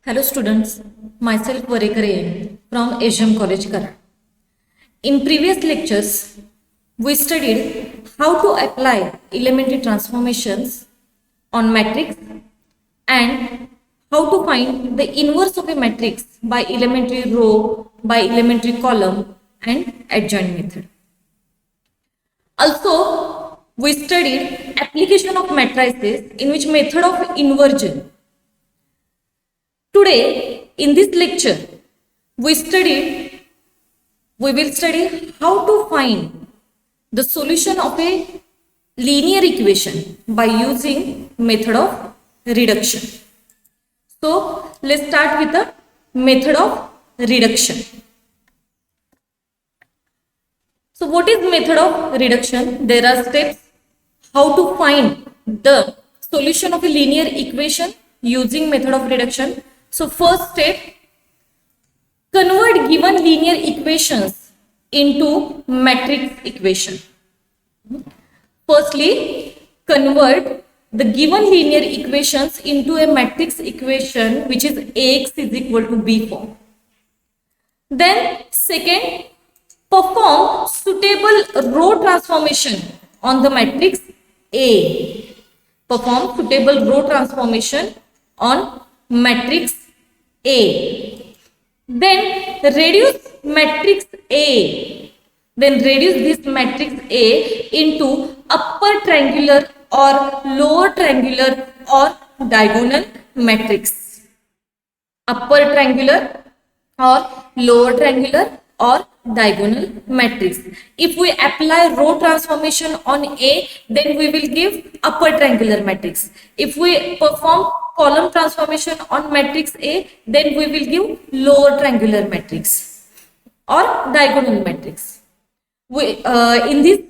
Hello students, myself Varekar AM from AGM College Karad. In previous lectures, we studied how to apply elementary transformations on matrix and how to find the inverse of a matrix by elementary row, by elementary column and adjoint method. Also, we studied application of matrices in which method of inversion. Today, in this lecture, we will study how to find the solution of a linear equation by using method of reduction. So, let's start with the method of reduction. So, what is method of reduction? There are steps how to find the solution of a linear equation using method of reduction. So first step, convert given linear equations into matrix equation. Firstly, convert the given linear equations into a matrix equation which is Ax is equal to B form. Then second, perform suitable row transformation on the matrix A. Perform suitable row transformation on matrix A. Then reduce matrix A. Then reduce this matrix A into upper triangular or lower triangular or diagonal matrix. Upper triangular or lower triangular or diagonal matrix. If we apply row transformation on A, then we will give upper triangular matrix. If we perform column transformation on matrix A, then we will give lower triangular matrix or diagonal matrix. In these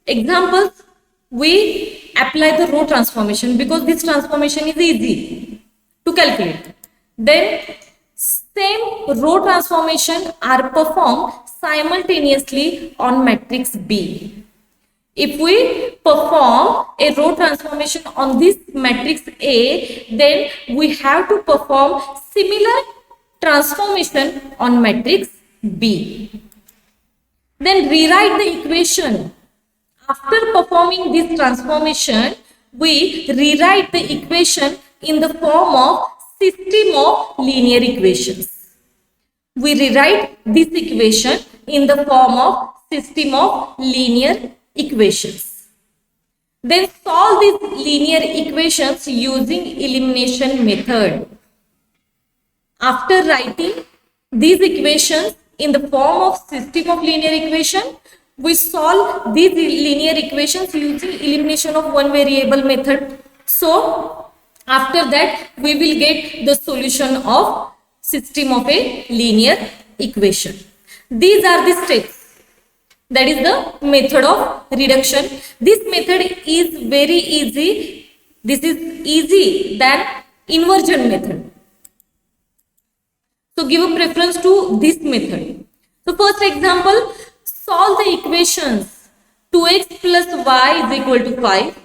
examples, we apply the row transformation because this transformation is easy to calculate. Then same row transformation are performed simultaneously on matrix B. If we perform a row transformation on this matrix A, then we have to perform similar transformation on matrix B. Then rewrite the equation. After performing this transformation, we rewrite the equation in the form of system of linear equations. We rewrite this equation in the form of system of linear equations. Then solve these linear equations using elimination method. After writing these equations in the form of system of linear equation, we solve these linear equations using elimination of one variable method. So after that, we will get the solution of system of a linear equation. These are the steps. That is the method of reduction. This method is very easy. This is easy than inversion method. So give a preference to this method. So first example, solve the equations 2x plus y is equal to 5.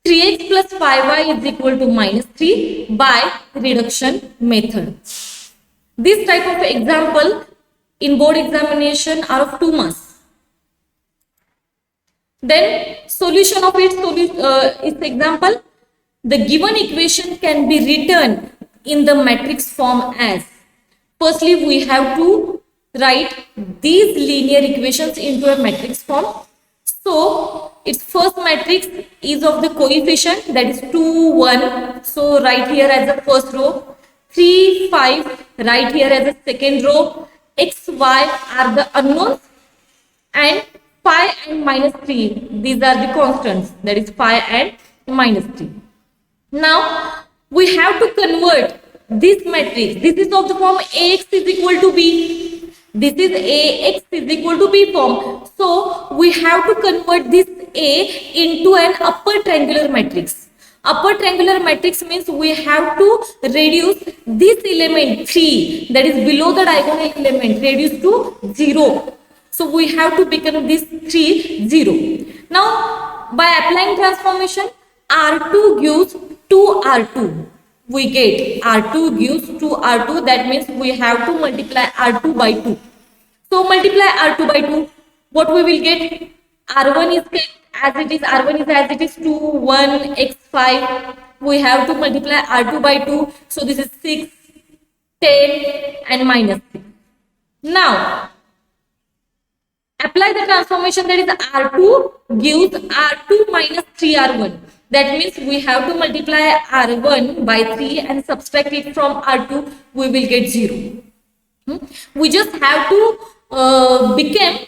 3x plus 5y is equal to minus 3 by reduction method. This type of example in board examination are of 2 marks. Then solution of its example, the given equation can be written in the matrix form as, firstly we have to write these linear equations into a matrix form. So its first matrix is of the coefficient, that is 2 1, so write here as the first row. 3 5, write here as the second row. X y are the unknowns and 5 and minus 3, these are the constants, that is 5 and minus 3. Now we have to convert this matrix. This is of the form Ax is equal to B. This is Ax is equal to B form. So we have to convert this A into an upper triangular matrix. Upper triangular matrix means we have to reduce this element 3, that is below the diagonal element, reduce to 0. So we have to become this 3 0. Now by applying transformation, R2 gives 2R2. we get R2 gives 2R2. That means we have to multiply R2 by 2. So multiply R2 by 2. What we will get? R1 is kept as it is. R1 is as it is 2, 1, x5. We have to multiply R2 by 2. So this is 6, 10 and minus 3. Now apply the transformation, that is R2 gives R2 minus 3R1. That means we have to multiply R1 by 3 and subtract it from R2. We will get 0. We just have to become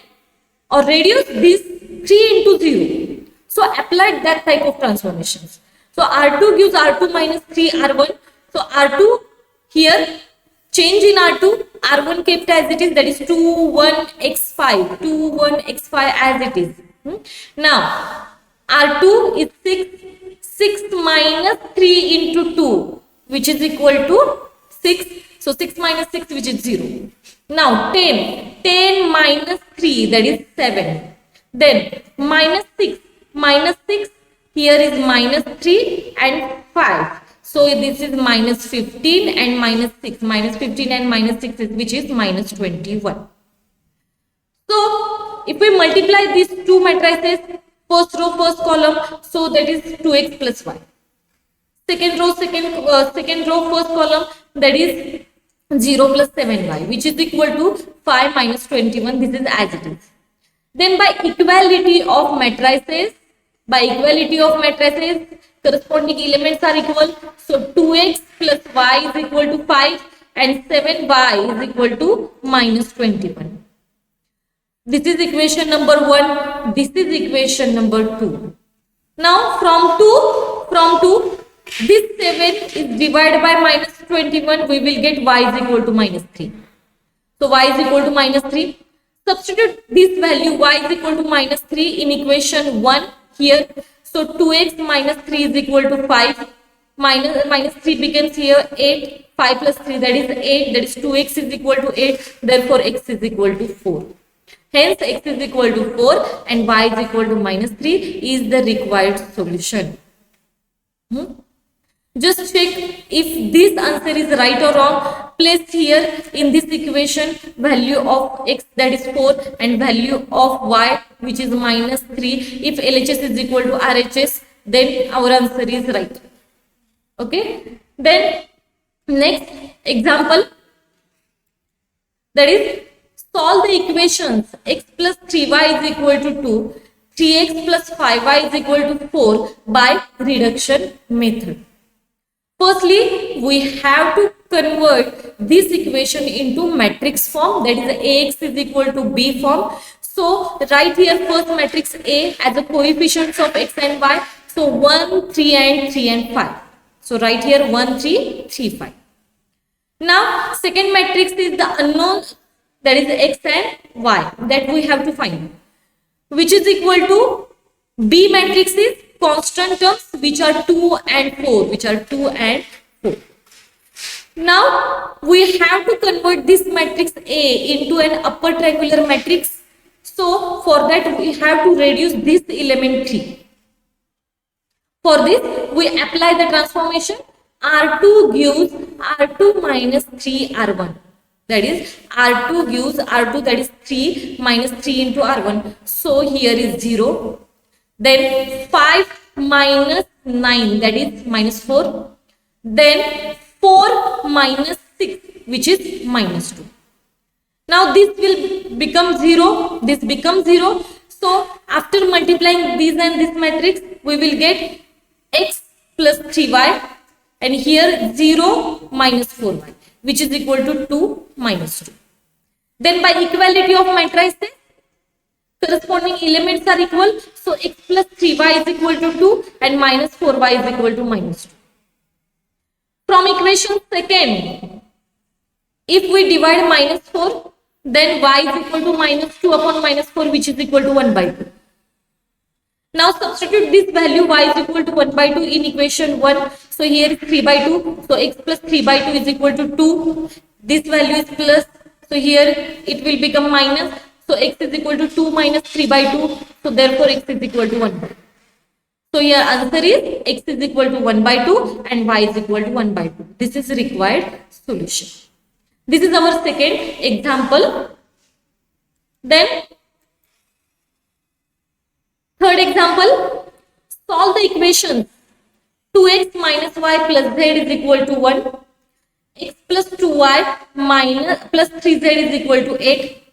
or reduce this 3 into 0. So apply that type of transformations. So R2 gives R2 minus 3R1. So R2 here, change in R2, R1 kept as it is, that is 2, 1, x5, 2, 1, x5 as it is. Now, R2 is 6, 6 minus 3 into 2, which is equal to 6. So 6 minus 6, which is 0. Now 10, 10 minus 3, that is 7. Then minus 6, here is minus 3 and 5. So this is minus 15 and minus 6. Minus 15 and minus 6 is, which is minus 21. So if we multiply these two matrices, first row, first column, so that is 2x plus y. Second row, first column, that is 0 plus 7y, which is equal to 5 minus 21. This is as it is. Then by equality of matrices, corresponding elements are equal. So 2x plus y is equal to 5 and 7y is equal to minus 21. This is equation number 1. This is equation number 2. Now from 2, this 7 is divided by minus 21. We will get y is equal to minus 3. So y is equal to minus 3. Substitute this value y is equal to minus 3 in equation 1 here. So 2x minus 3 is equal to 5. Minus 3 becomes here 8. 5 plus 3, that is 8. That is 2x is equal to 8. Therefore x is equal to 4. Hence x is equal to 4 and y is equal to minus 3 is the required solution. Just check if this answer is right or wrong. Place here in this equation value of x, that is 4, and value of y, which is minus 3. If LHS is equal to RHS, then our answer is right. Okay. Then next example, that is solve the equations x plus 3y is equal to 2, 3x plus 5y is equal to 4 by reduction method. Firstly, we have to convert this equation into matrix form, that is Ax is equal to B form. So write here first matrix A as the coefficients of x and y. So 1, 3 and 3 and 5. So write here 1, 3, 3, 5. Now second matrix is the unknown, that is x and y, that we have to find, which is equal to B matrix is constant terms, which are 2 and 4, Now we have to convert this matrix A into an upper triangular matrix. So for that we have to reduce this element 3. For this we apply the transformation. R2 gives R2 minus 3R1. That is R2 gives R2, that is 3 minus 3 into R1. So here is 0. Then 5 minus 9, that is minus 4. Then 4 minus 6, which is minus 2. Now this will become 0. This becomes 0. So after multiplying this and this matrix, we will get x plus 3y. And here 0 minus 4y, which is equal to 2 minus 2. Then by equality of matrices, corresponding elements are equal. So x plus 3y is equal to 2 and minus 4y is equal to minus 2. From equation second, if we divide minus 4, then y is equal to minus 2 upon minus 4, which is equal to 1 by 2. Now substitute this value y is equal to 1 by 2 in equation 1. So here is 3 by 2. So x plus 3 by 2 is equal to 2. This value is plus. So here it will become minus. So x is equal to 2 minus 3 by 2. So therefore x is equal to 1 by 2. So your answer is x is equal to 1 by 2 and y is equal to 1 by 2. This is required solution. This is our second example. Then third example, solve the equation 2x minus y plus z is equal to 1, x plus 2y minus plus 3z is equal to 8,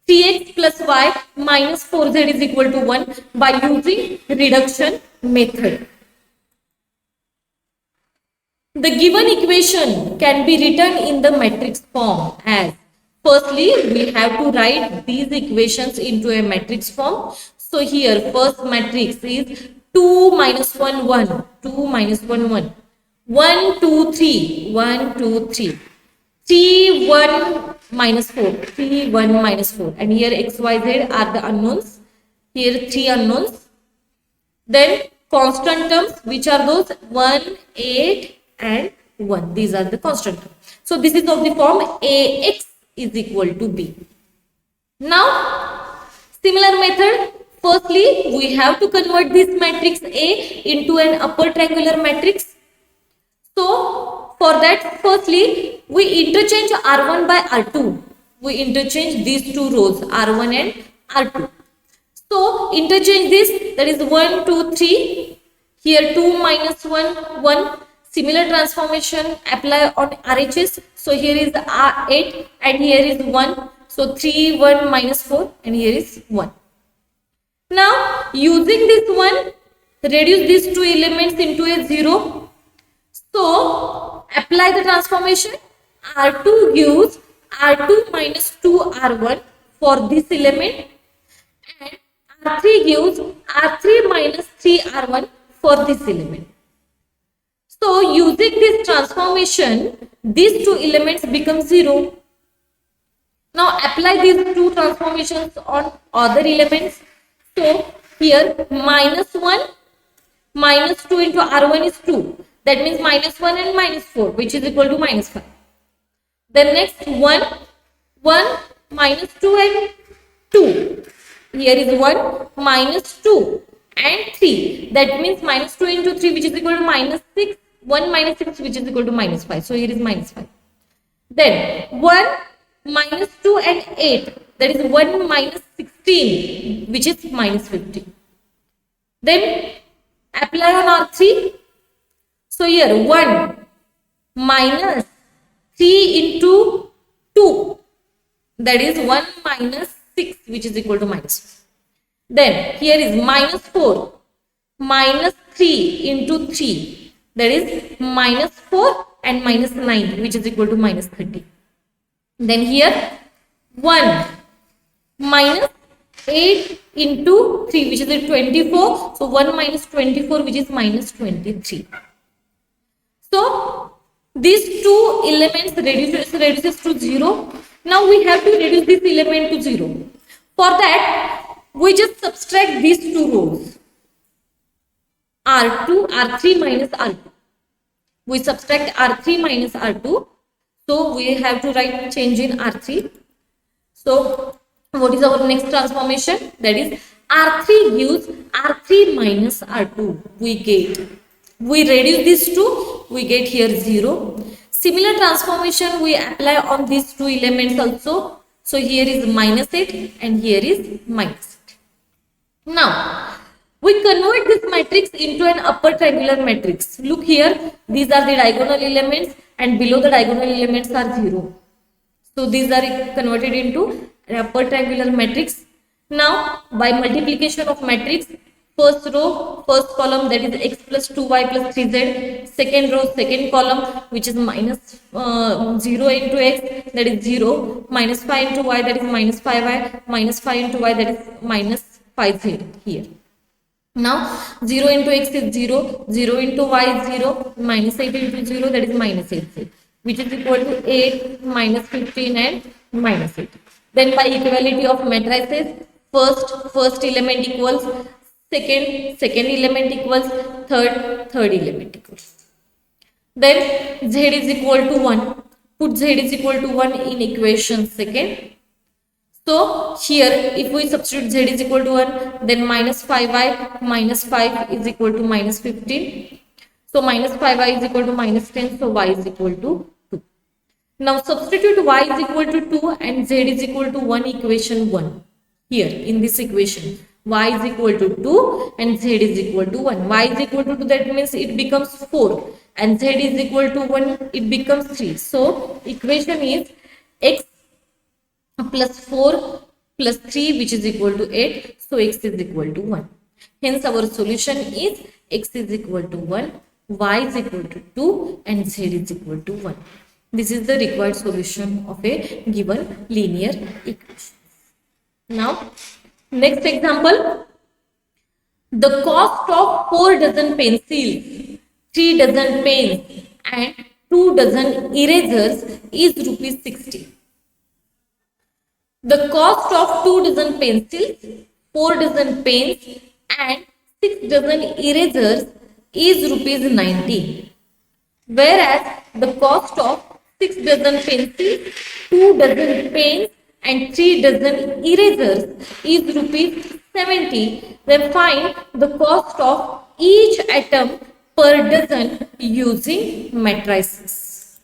3x plus y minus 4z is equal to 1 by using reduction method. The given equation can be written in the matrix form as, firstly, we have to write these equations into a matrix form. So here first matrix is 2 minus 1 1, 2 minus 1 1, 1 2 3, 1 2 3, 3 1 minus 4, 3 1 minus 4, and here x y z are the unknowns. Here 3 unknowns. Then constant terms, which are those 1 8 and 1. These are the constant terms. So this is of the form ax is equal to b. Now similar method, firstly we have to convert this matrix A into an upper triangular matrix. So for that, firstly we interchange R1 by R2. We interchange these two rows R1 and R2. So interchange this, that is 1 2 3, here 2 minus 1 1. Similar transformation apply on RHS. So here is R8 and here is 1. So 3 1 minus 4 and here is 1. Now using this one, reduce these two elements into a 0. So apply the transformation. R2 gives R2 minus 2R1 for this element, and R3 gives R3 minus 3R1 for this element. So using this transformation, these two elements become 0. Now apply these two transformations on other elements. So here minus 1 minus 2 into R1 is 2. That means minus 1 and minus 4, which is equal to minus 5. Then next 1 minus 2 and 2. Here is 1 minus 2 and 3. That means minus 2 into 3, which is equal to minus 6. 1 minus 6, which is equal to minus 5. So here is minus 5. Then 1 minus 2 and 8. That is 1 minus 16, which is minus 50. Then apply on R3. So here 1 minus 3 into 2. That is 1 minus 6, which is equal to minus 5. Then here is minus 4 minus 3 into 3. That is minus 4 and minus 9, which is equal to minus 30. Then here 1 minus 8 into 3, which is 24. So 1 minus 24, which is minus 23. So these two elements reduces to 0. Now we have to reduce this element to 0. For that, we just subtract these two rows. R2, R3 minus R2. We subtract R3 minus R2. So we have to write change in R3. So what is our next transformation? That is R3 gives R3 minus R2. We reduce these two. We get here 0. Similar transformation we apply on these two elements also. So here is minus 8 and here is minus 8. Now we convert this matrix into an upper triangular matrix. Look here, these are the diagonal elements and below the diagonal elements are 0. So these are converted into an upper triangular matrix. Now by multiplication of matrix, first row, first column, that is x plus 2y plus 3z. Second row, second column, which is minus 0 into x, that is 0. Minus 5 into y, that is minus 5y. Minus 5 into y, that is minus 5z here. Now 0 into x is 0, 0 into y is 0, minus 8 into 0, that is minus 8z, which is equal to 8 minus 15 and minus 8. Then by equality of matrices, first element equals second element equals third element equals. Then z is equal to 1. Put z is equal to 1 in equation second. So here if we substitute z is equal to 1, then minus 5y minus 5 is equal to minus 15. So minus 5y is equal to minus 10, so y is equal to 2. Now substitute y is equal to 2 and z is equal to 1, equation 1. Here in this equation, y is equal to 2 and z is equal to 1. Y is equal to 2, that means it becomes 4, and z is equal to 1, it becomes 3. So equation is x plus 4 plus 3, which is equal to 8. So x is equal to 1. Hence our solution is x is equal to 1, y is equal to 2 and z is equal to 1. This is the required solution of a given linear equation. Now next example, the cost of 4 dozen pencils, 3 dozen pens and 2 dozen erasers is rupees 60. The cost of 2 dozen pencils, 4 dozen pens and 6 dozen erasers is rupees 90. Whereas the cost of 6 dozen pencils, 2 dozen pens and 3 dozen erasers is rupees 70. Then find the cost of each atom per dozen using matrices.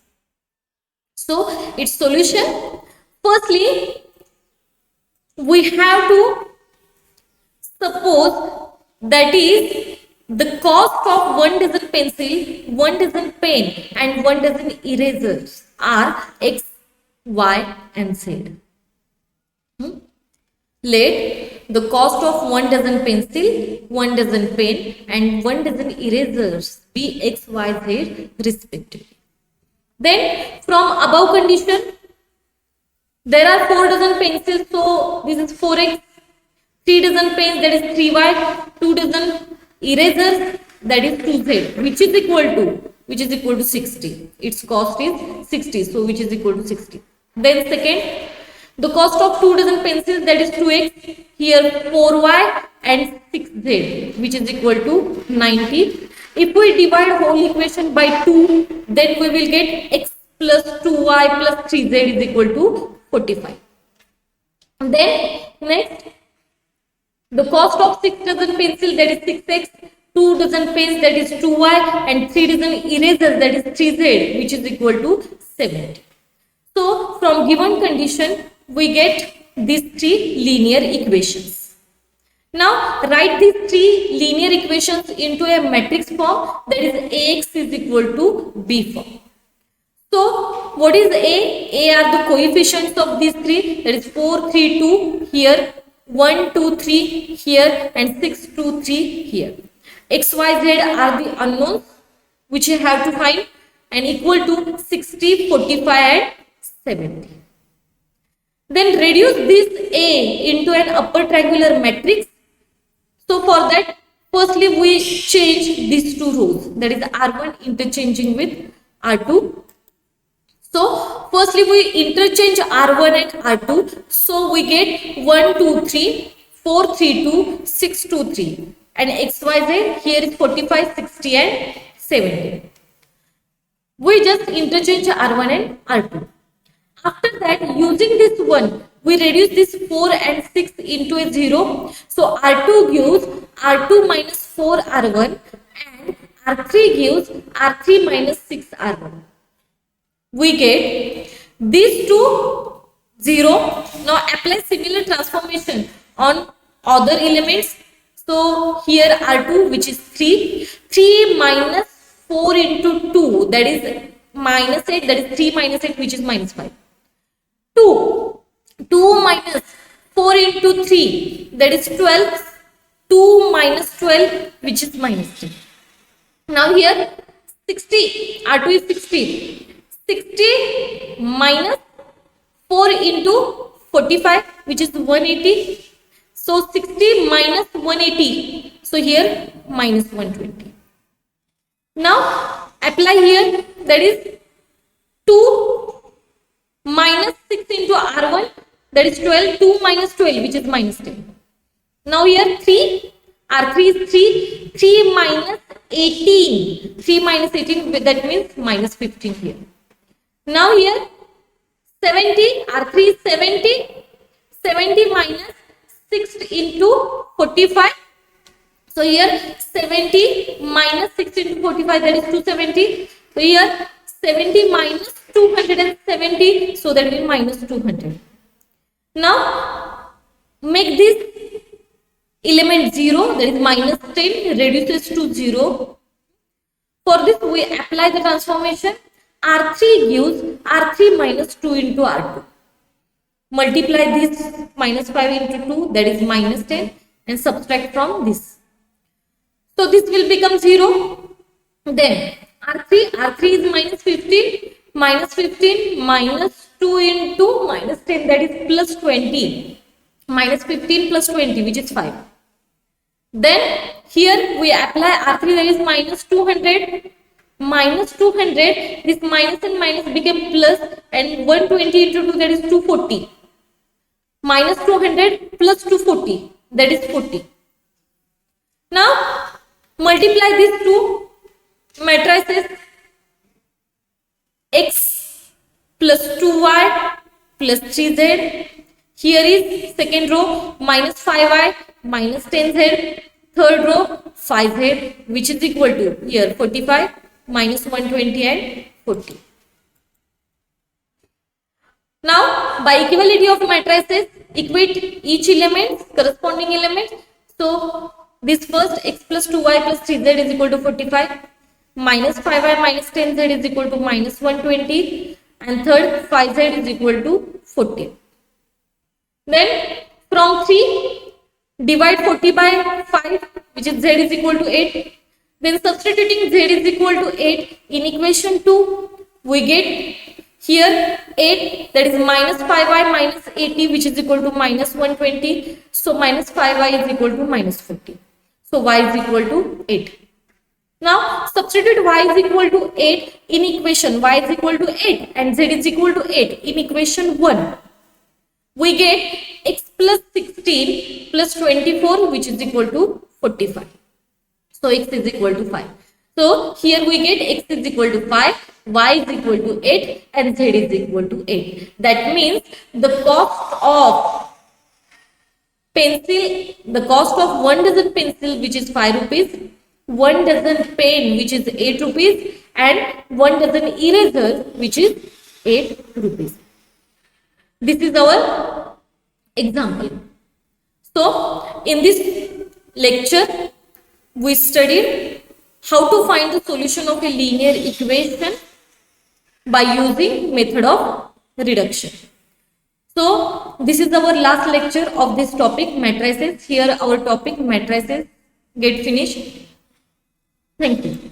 So its solution, firstly we have to suppose that is the cost of 1 dozen pencil, 1 dozen pen and 1 dozen erasers are x, y and z. Let the cost of 1 dozen pencil, 1 dozen pen and 1 dozen erasers be x, y, z respectively. Then from above condition, there are 4 dozen pencils, so this is 4x, 3 dozen pens, that is 3y, 2 dozen erasers, that is 2z, which is equal to 60. Its cost is 60, so which is equal to 60. Then second, the cost of 2 dozen pencils, that is 2x, here 4y and 6z, which is equal to 90. If we divide whole equation by 2, then we will get x plus 2y plus 3z is equal to 45. And then next, the cost of 6 dozen pencil, that is 6x, 2 dozen pens, that is 2y and 3 dozen erasers, that is 3z, which is equal to 70. So from given condition we get these 3 linear equations. Now write these 3 linear equations into a matrix form, that is Ax is equal to B form. So what is A? A are the coefficients of these 3, that is 4, 3, 2 here, 1, 2, 3 here and 6, 2, 3 here. X, Y, Z are the unknowns which you have to find and equal to 60, 45 and 70. Then reduce this A into an upper triangular matrix. So for that, firstly we change these two rows, that is R1 interchanging with R2. So firstly we interchange R1 and R2. So we get 1, 2, 3, 4, 3, 2, 6, 2, 3. And XYZ here is 45, 60 and 70. We just interchange R1 and R2. After that, using this one, we reduce this 4 and 6 into a 0. So R2 gives R2 minus 4 R1 and R3 gives R3 minus 6 R1. We get these two 0. Now apply similar transformation on other elements. So here R2, which is 3. 3 minus 4 into 2, that is minus 8, that is 3 minus 8, which is minus 5. 2 minus 4 into 3, that is 12. 2 minus 12, which is minus 3. Now here 60, R2 is 60. 60 minus 4 into 45, which is 180. So 60 minus 180. So here minus 120. Now apply here, that is 2 minus 6 into R1, that is 12. 2 minus 12, which is minus 10. Now here 3, R3 is 3. 3 minus 18. 3 minus 18, that means minus 15 here. Now here 70, R3 is 70. 70 minus 6 into 45. So here 70 minus 6 into 45, that is 270. So here 70 minus 270, so that will be minus 200. Now make this element 0, that is minus 10 reduces to 0. For this we apply the transformation. R3 gives R3 minus 2 into R2. Multiply this minus 5 into 2, that is minus 10, and subtract from this. So this will become 0. Then R3 is minus 15 minus 2 into minus 10, that is plus 20. Minus 15 plus 20, which is 5. Then here we apply R3, that is minus 200. Minus 200, this minus and minus became plus, and 120 into 2, that is 240. Minus 200 plus 240, that is 40. Now multiply these two matrices. X plus 2y plus 3z. Here is second row minus 5y minus 10z. Third row 5z, which is equal to here 45 minus 120 and 40. Now by equality of matrices, equate each element, corresponding element. So this first x plus 2y plus 3z is equal to 45, minus 5y minus 10z is equal to minus 120, and third 5z is equal to 40. Then from 3, divide 40 by 5, which is z is equal to 8. Then substituting z is equal to 8 in equation 2, we get here 8, that is minus 5y minus 80, which is equal to minus 120. So minus 5y is equal to minus 40. So y is equal to 8. Now substitute y is equal to 8 in equation y is equal to 8 and z is equal to 8 in equation 1. We get x plus 16 plus 24, which is equal to 45. So x is equal to 5. So here we get x is equal to 5, y is equal to 8, and z is equal to 8. That means the cost of pencil, the cost of 1 dozen pencil, which is 5 rupees, 1 dozen pen, which is 8 rupees, and 1 dozen eraser, which is 8 rupees. This is our example. So in this lecture, we studied how to find the solution of a linear equation by using method of reduction. So this is our last lecture of this topic, matrices. Here our topic matrices get finished. Thank you.